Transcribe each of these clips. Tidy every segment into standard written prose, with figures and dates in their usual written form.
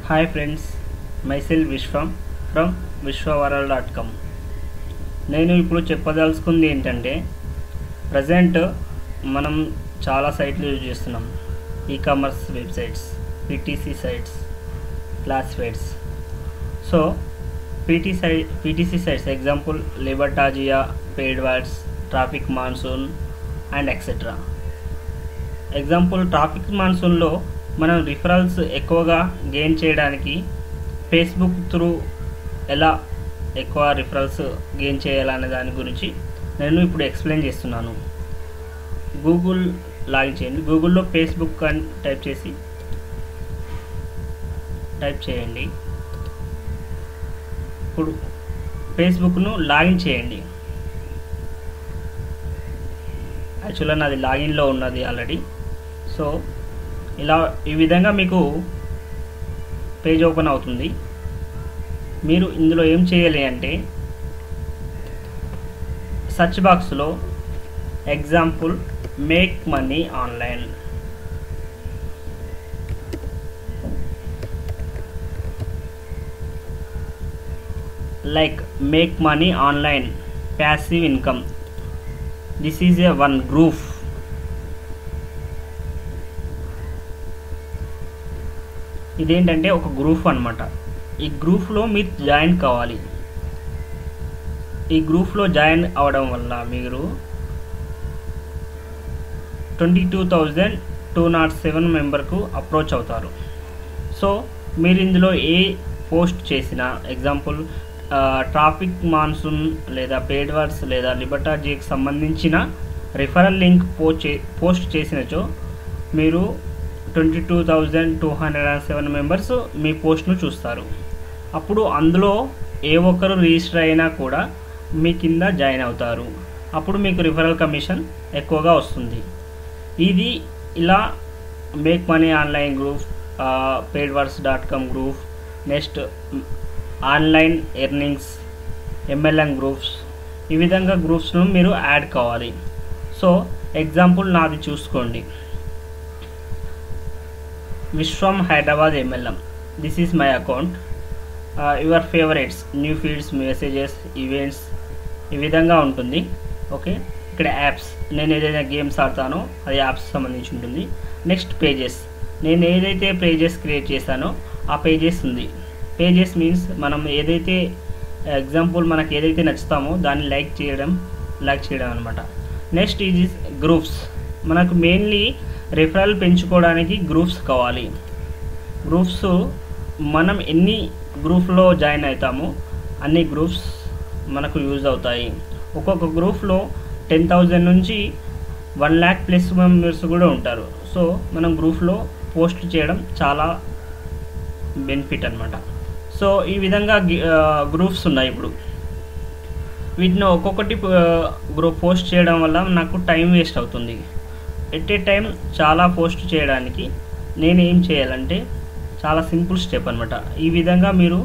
Hi friends, myself Vishwam from vishwavarald.com. నేను ఇప్పుడు చెప్పదలుచుకుంది ఏంటంటే ప్రజెంట్ మనం చాలా సైట్లు యూజ్ చేస్తున్నాం. E-commerce websites, PTC sites, classifieds. So PTC sites example Libertagia, paid words, traffic monsoon and etcetera. Example traffic మాన్సూన్లో మనం రిఫరల్స్ ఎక్కువగా గెయిన్ చేయడానికి ఫేస్బుక్ త్రూ ఎలా ఎక్కువ రిఫరల్స్ గెయిన్ చేయాలనే దాని గురించి నేను ఇప్పుడు ఎక్స్ప్లెయిన్ చేస్తున్నాను. గూగుల్ లాగిన్ చేయండి. గూగుల్లో ఫేస్బుక్ అని టైప్ చేయండి. ఇప్పుడు ఫేస్బుక్ను లాగిన్ చేయండి. యాక్చువల్గా నాది లాగిన్లో ఉన్నది ఆల్రెడీ. సో ఈ విధంగా మీకు పేజ్ ఓపెన్ అవుతుంది. మీరు ఇందులో ఏం చేయాలి అంటే సెర్చ్ బాక్స్లో example make money online like make money online, passive income. This is a one group. ఇదేంటంటే ఒక గ్రూప్ అన్నమాట. ఈ గ్రూప్లో మీరు జాయిన్ కావాలి. ఈ గ్రూప్లో జాయిన్ అవడం వల్ల మీరు 22,207 మెంబర్కు అప్రోచ్ అవుతారు. సో మీరు ఇందులో ఏ పోస్ట్ చేసినా ఎగ్జాంపుల్ ట్రాఫిక్ మాన్సూన్ లేదా పెయిడ్ వర్డ్స్ లేదా లిబర్టాజీకి సంబంధించిన రిఫరల్ లింక్ పోస్ట్ చేసినచో మీరు 22,207 మెంబర్స్ మీ పోస్ట్ను చూస్తారు. అప్పుడు అందులో ఏ ఒక్కరు రిజిస్టర్ అయినా కూడా మీ కింద జాయిన్ అవుతారు. అప్పుడు మీకు రిఫరల్ కమిషన్ ఎక్కువగా వస్తుంది. ఇది ఇలా make money online group, paidwords.com group, next online earnings, MLM groups, ఈ విధంగా గ్రూప్స్ను మీరు యాడ్ కావాలి. సో ఎగ్జాంపుల్ నాది చూసుకోండి. Vishwam Hyderabad MLM. This is my account. Your favourites, new feeds, messages, events, ఈ విధంగా ఉంటుంది. ఓకే, ఇక్కడ యాప్స్, నేను ఏదైతే గేమ్స్ ఆడతానో అది యాప్స్ సంబంధించి ఉంటుంది. నెక్స్ట్ పేజెస్, నేను ఏదైతే పేజెస్ క్రియేట్ చేశానో ఆ పేజెస్ ఉంది. పేజెస్ మీన్స్ మనం ఏదైతే ఎగ్జాంపుల్ మనకు ఏదైతే నచ్చుతామో దాన్ని లైక్ చేయడం అనమాట. నెక్స్ట్ ఇది గ్రూప్స్. మనకు మెయిన్లీ రిఫరల్ పెంచుకోవడానికి గ్రూప్స్ కావాలి. గ్రూప్స్ మనం ఎన్ని గ్రూప్లో జాయిన్ అవుతామో అన్ని గ్రూప్స్ మనకు యూజ్ అవుతాయి. ఒక్కొక్క గ్రూప్లో 10,000 నుంచి 1 lakh ప్లస్ మెంబర్స్ కూడా ఉంటారు. సో మనం గ్రూప్లో పోస్ట్ చేయడం చాలా బెనిఫిట్ అనమాట. సో ఈ విధంగా గ్రూప్స్ ఉన్నాయి. ఇప్పుడు వీటిని ఒక్కొక్కటి గ్రూప్ పోస్ట్ చేయడం వల్ల నాకు టైం వేస్ట్ అవుతుంది. ఎట్ ఏ టైం చాలా పోస్ట్ చేయడానికి నేను ఏం చేయాలంటే చాలా సింపుల్ స్టెప్ అనమాట. ఈ విధంగా మీరు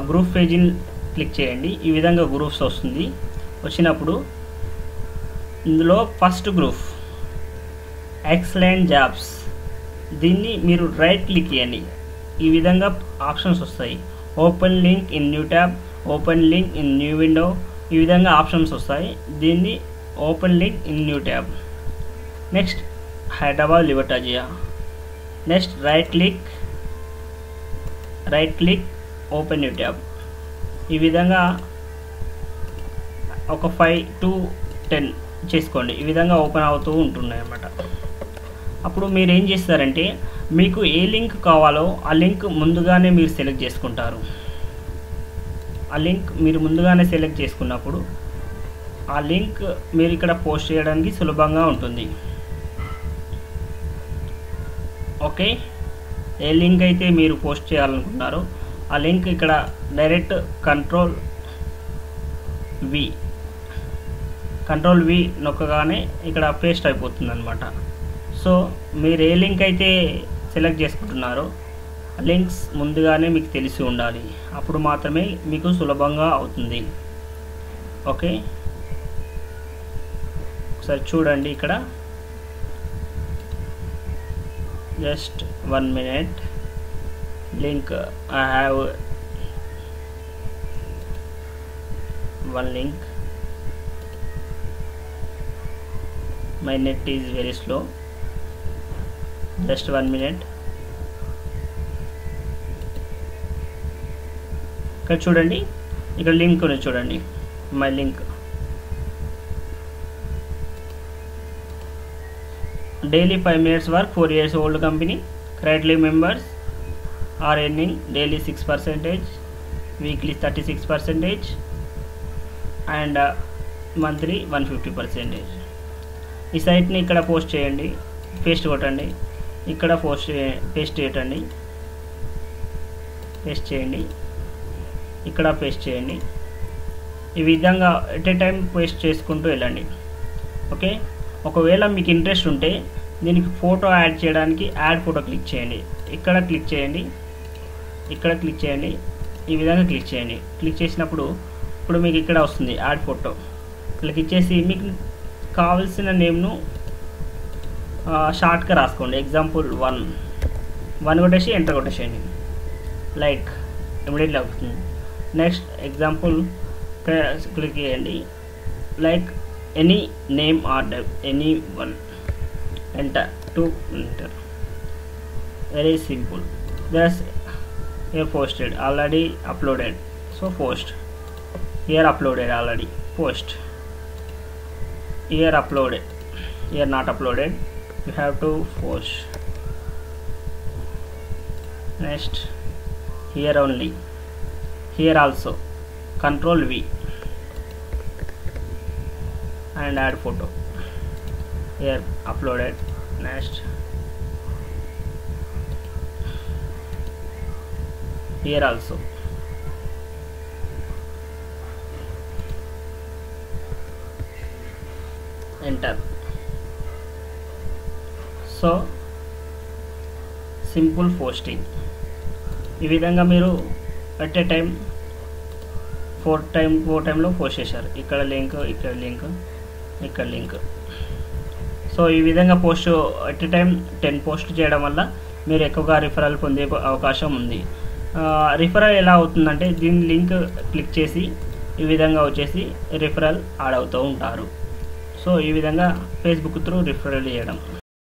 గ్రూప్ పేజీని క్లిక్ చేయండి. ఈ విధంగా గ్రూప్స్ వస్తుంది. వచ్చినప్పుడు ఇందులో ఫస్ట్ గ్రూప్ ఎక్సలెంట్ జాబ్స్, దీన్ని మీరు రైట్ క్లిక్ చేయండి. ఈ విధంగా ఆప్షన్స్ వస్తాయి. Open link in new tab, open link in new window, ఈ విధంగా ఆప్షన్స్ వస్తాయి. దీన్ని open link in new tab. Next Hyderabad Libertagia. Next right click open new tab. ఈ విధంగా ఒక 5 to 10 చేసుకోండి. ఈ విధంగా ఓపెన్ అవుతూ ఉంటున్నాయి అన్నమాట. అప్పుడు మీరు ఏం చేస్తారంటే మీకు ఏ లింక్ కావాలో ఆ లింక్ ముందుగానే మీరు సెలెక్ట్ చేసుకుంటారు. ఆ లింక్ మీరు ముందుగానే సెలెక్ట్ చేసుకున్నప్పుడు ఆ లింక్ మీరు ఇక్కడ పోస్ట్ చేయడానికి సులభంగా ఉంటుంది. ఓకే, ఏ లింక్ అయితే మీరు పోస్ట్ చేయాలనుకుంటున్నారో ఆ లింక్ ఇక్కడ డైరెక్ట్ కంట్రోల్ వి నొక్కగానే ఇక్కడ పేస్ట్ అయిపోతుంది అనమాట. సో మీరు ఏ లింక్ అయితే సెలెక్ట్ చేసుకుంటున్నారో ఆ లింక్స్ ముందుగానే మీకు తెలిసి ఉండాలి. అప్పుడు మాత్రమే మీకు సులభంగా అవుతుంది. ఓకే, ఒకసారి చూడండి. ఇక్కడ just 1 minute. link. I have one link. My net is very slow, just 1 minute. ఇక్కడ చూడండి, ఇక్కడ లింక్ ఉంది చూడండి, my link. Daily 5 minutes work, 4 years old company. Currently members are earning daily 6%, weekly 36%, and monthly 150%. ఈ సైట్ని ఇక్కడ post చేయండి, paste కొట్టండి, ఇక్కడ పేస్ట్ చేయండి, ఇక్కడ పేస్ట్ చేయండి. ఈ విధంగా ఎట్ ఏ టైం పేస్ట్ చేసుకుంటూ వెళ్ళండి. ఓకే, ఒకవేళ మీకు ఇంట్రెస్ట్ ఉంటే దీనికి ఫోటో యాడ్ చేయడానికి యాడ్ ఫోటో క్లిక్ చేయండి. ఇక్కడ క్లిక్ చేయండి, ఇక్కడ క్లిక్ చేయండి, ఈ విధంగా క్లిక్ చేయండి. క్లిక్ చేసినప్పుడు ఇప్పుడు మీకు ఇక్కడ వస్తుంది యాడ్ ఫోటో. క్లిక్ ఇచ్చేసి మీకు కావాల్సిన నేమ్ను షార్ట్గా రాసుకోండి. ఎగ్జాంపుల్ 1 కొట్టేసి ఎంటర్ కొట్టేసేయండి. లైక్ ఇమీడియట్లీ అవుతుంది. నెక్స్ట్ ఎగ్జాంపుల్ క్లిక్ చేయండి. Like any name or any one, enter to enter. Very simple. That's here posted, already uploaded, so post. Here uploaded already, post. Here uploaded, here not uploaded, you have to post. Next, here only, here also, Control V and add photo. Here uploaded. Next, here also, enter. So simple posting. ఈ విధంగా మీరు at a time 4 టైంలో post చేశారు. ఇక్కడ link, ఇక్కడ link, ఇక్కడ link. So ఈ విధంగా post at a time 10 post చేయడం వల్ల మీరు ఎక్కువగా రిఫరల్ పొందే అవకాశం ఉంది. రిఫరల్ ఎలా అవుతుందంటే దీని లింక్ క్లిక్ చేసి ఈ విధంగా వచ్చేసి రిఫరల్ యాడ్ అవుతూ ఉంటారు. సో ఈ విధంగా ఫేస్బుక్ త్రూ రిఫరల్ చేయడం.